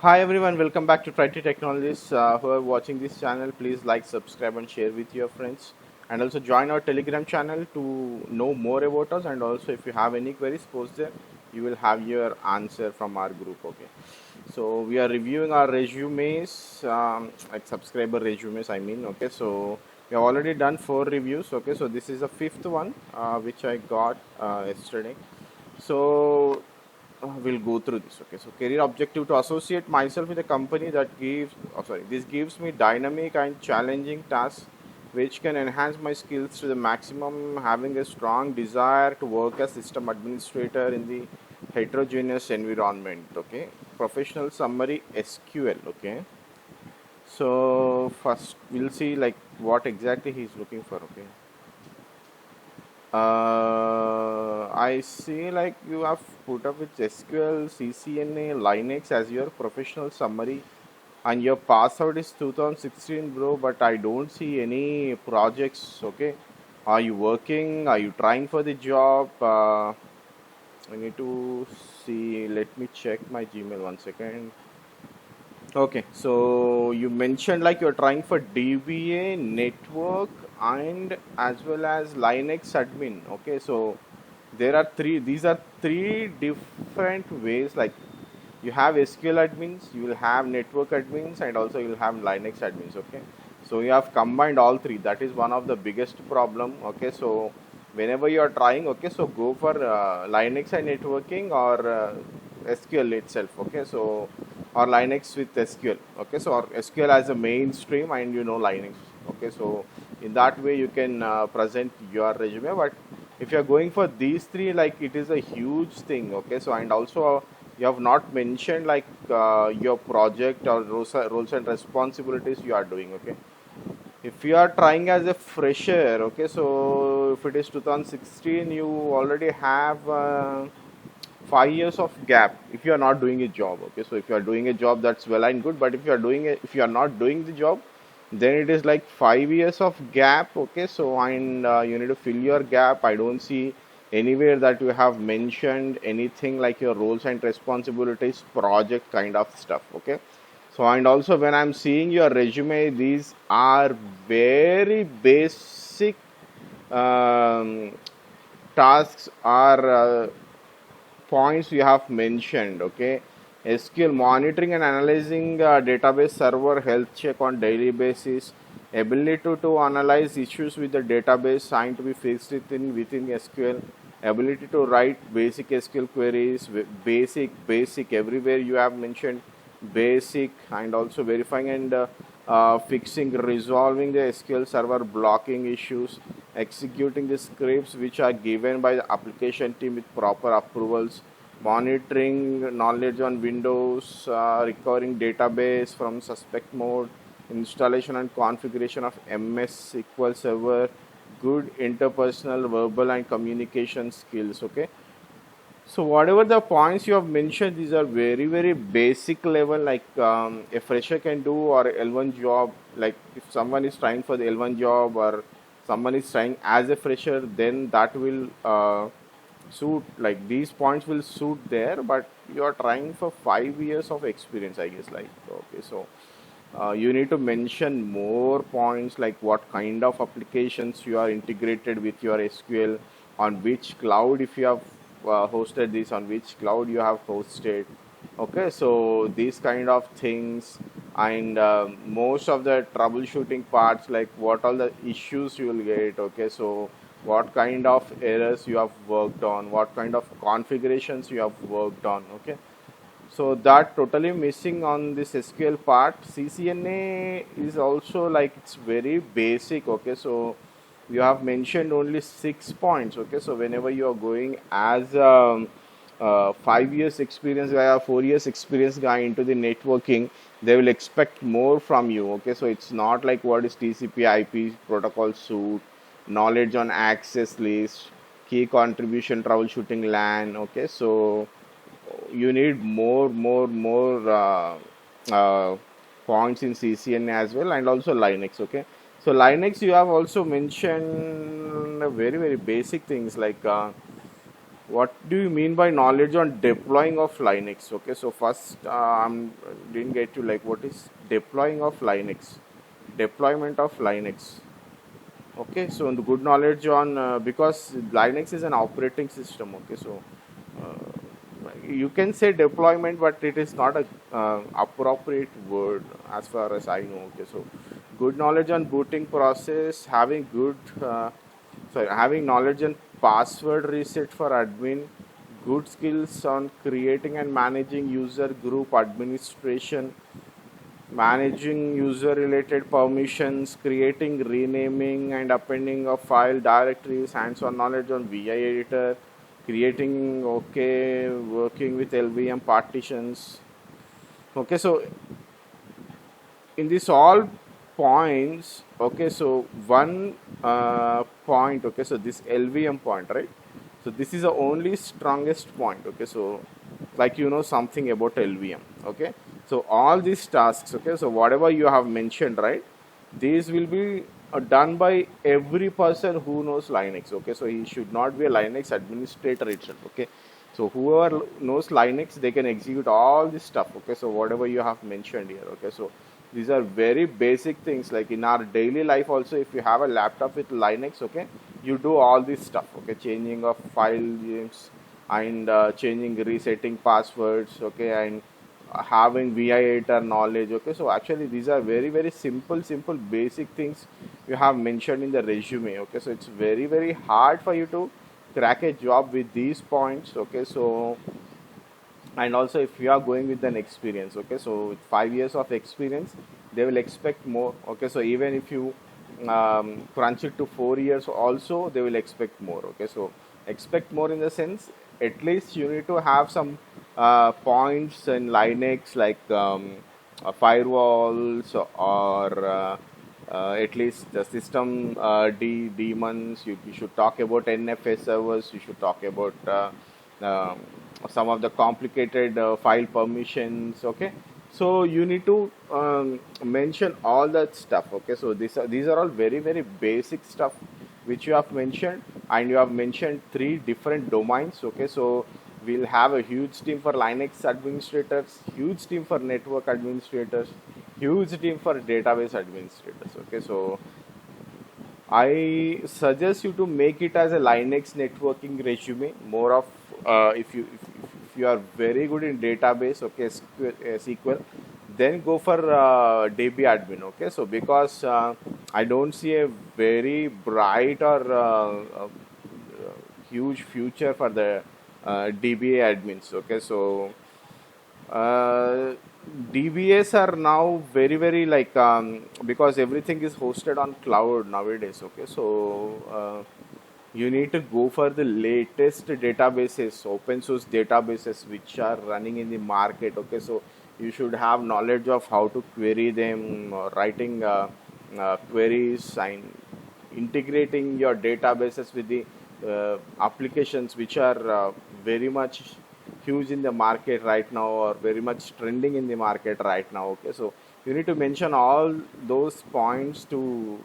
Hi everyone, welcome back to Trinity Technologies. Who are watching this channel, please like, subscribe, and share with your friends. And also join our Telegram channel to know more about us. And also, if you have any queries, post there. You will have your answer from our group. Okay. So we are reviewing our resumes, like subscriber resumes. I mean, okay. So we have already done 4 reviews. Okay. So this is the fifth one, which I got yesterday. So we'll go through this. Okay, so career objective: to associate myself with a company that gives, this gives me dynamic and challenging tasks which can enhance my skills to the maximum. Having a strong desire to work as system administrator in the heterogeneous environment. Okay, professional summary: SQL. Okay, so first we'll see like what exactly he's looking for. Okay. I see like you have put up with SQL, CCNA, Linux as your professional summary, and your password is 2016, bro. But I don't see any projects. Okay, are you working? Are you trying for the job? I need to see. Let me check my Gmail 1 second. Okay, so you mentioned like you're trying for DBA, network, and as well as Linux admin. Okay, so there are three. These are three different ways. Like you have SQL admins, you will have network admins, and also you will have Linux admins. Okay, so you have combined all three. That is one of the biggest problem. Okay, so whenever you are trying, okay, so go for Linux and networking or SQL itself. Okay, so or Linux with SQL. Okay, so or SQL as a mainstream and Linux. Okay, so in that way you can present your resume. But if you are going for these three, like it is a huge thing. Okay, so and also you have not mentioned like your project or roles and responsibilities you are doing. Okay, if you are trying as a fresher, okay, so if it is 2016, you already have 5 years of gap if you are not doing a job. Okay, so if you are doing a job, that's well and good, but if you are doing it, if you are not doing the job, then it is like 5 years of gap. Okay, so and you need to fill your gap. I don't see anywhere that you have mentioned anything like your roles and responsibilities, project kind of stuff. Okay, so and also when I'm seeing your resume, these are very basic um, tasks are points you have mentioned. Okay, SQL monitoring and analyzing database server health check on daily basis, ability to analyze issues with the database trying to be fixed within SQL, ability to write basic SQL queries, basic everywhere you have mentioned basic, and also verifying and fixing, resolving the SQL server blocking issues, executing the scripts which are given by the application team with proper approvals, monitoring knowledge on Windows, recovering database from suspect mode, installation and configuration of MS SQL Server, good interpersonal, verbal, and communication skills. Okay, so whatever the points you have mentioned, these are very very basic level, like a fresher can do or L1 job. Like if someone is trying for the L1 job or someone is trying as a fresher, then that will suit. Like these points will suit there, but you are trying for 5 years of experience, I guess. Like okay, so you need to mention more points like what kind of applications you are integrated with your SQL, on which cloud, if you have hosted this, on which cloud you have hosted. Okay, so these kind of things, and most of the troubleshooting parts, like what all the issues you will get. Okay, so what kind of errors you have worked on, what kind of configurations you have worked on. Okay, so that totally missing on this SQL part. CCNA is also like it's very basic. Okay, so you have mentioned only 6 points. Okay, so whenever you are going as 5 years experience guy or 4 years experience guy into the networking, they will expect more from you. Okay, so it's not like what is TCP/IP protocol suite, knowledge on access list, key contribution troubleshooting LAN. Okay, so you need more points in CCN as well, and also Linux. Okay, so Linux you have also mentioned very very basic things like What do you mean by knowledge on deploying of Linux? Okay, so first, didn't get to like what is deploying of Linux, deployment of Linux. Okay, so the good knowledge on because Linux is an operating system. Okay, so you can say deployment, but it is not a appropriate word as far as I know. Okay, so good knowledge on booting process, having having knowledge on password reset for admin, good skills on creating and managing user group administration, managing user related permissions, creating, renaming, and appending of file directories, hands on knowledge on VI editor, creating, okay, working with LVM partitions. Okay, so in this all points, okay, so one point, okay, so this LVM point, right? So this is the only strongest point, okay, so like something about LVM, okay. So all these tasks, okay, so whatever you have mentioned, right, these will be done by every person who knows Linux, okay. So he should not be a Linux administrator itself, okay. So whoever knows Linux, they can execute all this stuff, okay. So whatever you have mentioned here, okay, so these are very basic things. Like in our daily life also, if you have a laptop with Linux, okay, you do all this stuff, okay, changing of file names and changing, resetting passwords, okay, and having VI editor knowledge, okay. So actually these are very very simple basic things you have mentioned in the resume, okay. So it's very very hard for you to crack a job with these points, okay. So and also if you are going with an experience, okay, so with 5 years of experience, they will expect more, okay. So even if you crunch it to 4 years also, they will expect more, okay. So expect more in the sense, at least you need to have some points in Linux, like firewalls, or at least the system daemons. You should talk about NFS servers. You should talk about um some of the complicated file permissions, okay. So you need to mention all that stuff, okay. So these are all very very basic stuff which you have mentioned, and you have mentioned three different domains, okay. So we'll have a huge team for Linux administrators, huge team for network administrators, huge team for database administrators, okay. So I suggest you to make it as a Linux networking resume. More of if you are very good in database, okay, SQL, then go for DB admin, okay. So because I don't see a very bright or huge future for the DBA admins, okay. So uh, DBAs are now very very like because everything is hosted on cloud nowadays, okay. So you need to go for the latest databases, open source databases which are running in the market, okay. So you should have knowledge of how to query them, writing queries, and integrating your databases with the applications which are very much huge in the market right now, or very much trending in the market right now, okay. So you need to mention all those points to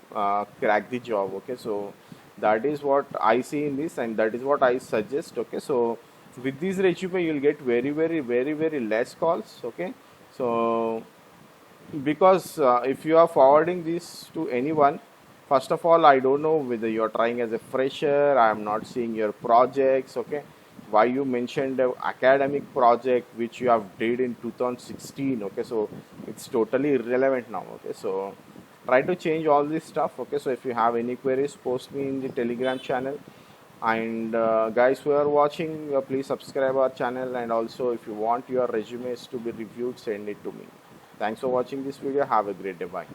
crack the job, okay. So that is what I see in this, and that is what I suggest, okay. So with this resume you'll get very very very very less calls, okay. So because if you are forwarding this to anyone, first of all, I don't know whether you're trying as a fresher. I am not seeing your projects, okay. Why you mentioned the academic project which you have did in 2016, okay. So it's totally irrelevant now, okay. So try to change all this stuff, okay. So if you have any queries, post me in the Telegram channel. And guys who are watching, please subscribe our channel, and also if you want your resumes to be reviewed, send it to me. Thanks for watching this video. Have a great day. Bye.